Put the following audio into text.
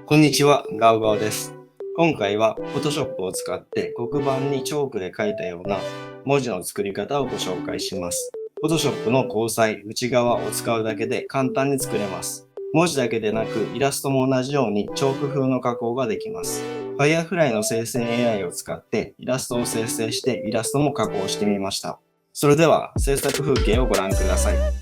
こんにちは、ガウガウです。今回は Photoshop を使って黒板にチョークで書いたような文字の作り方をご紹介します。Photoshop の交際内側を使うだけで簡単に作れます。文字だけでなくイラストも同じようにチョーク風の加工ができます。Firefly の生成 AI を使ってイラストを生成してイラストも加工してみました。それでは制作風景をご覧ください。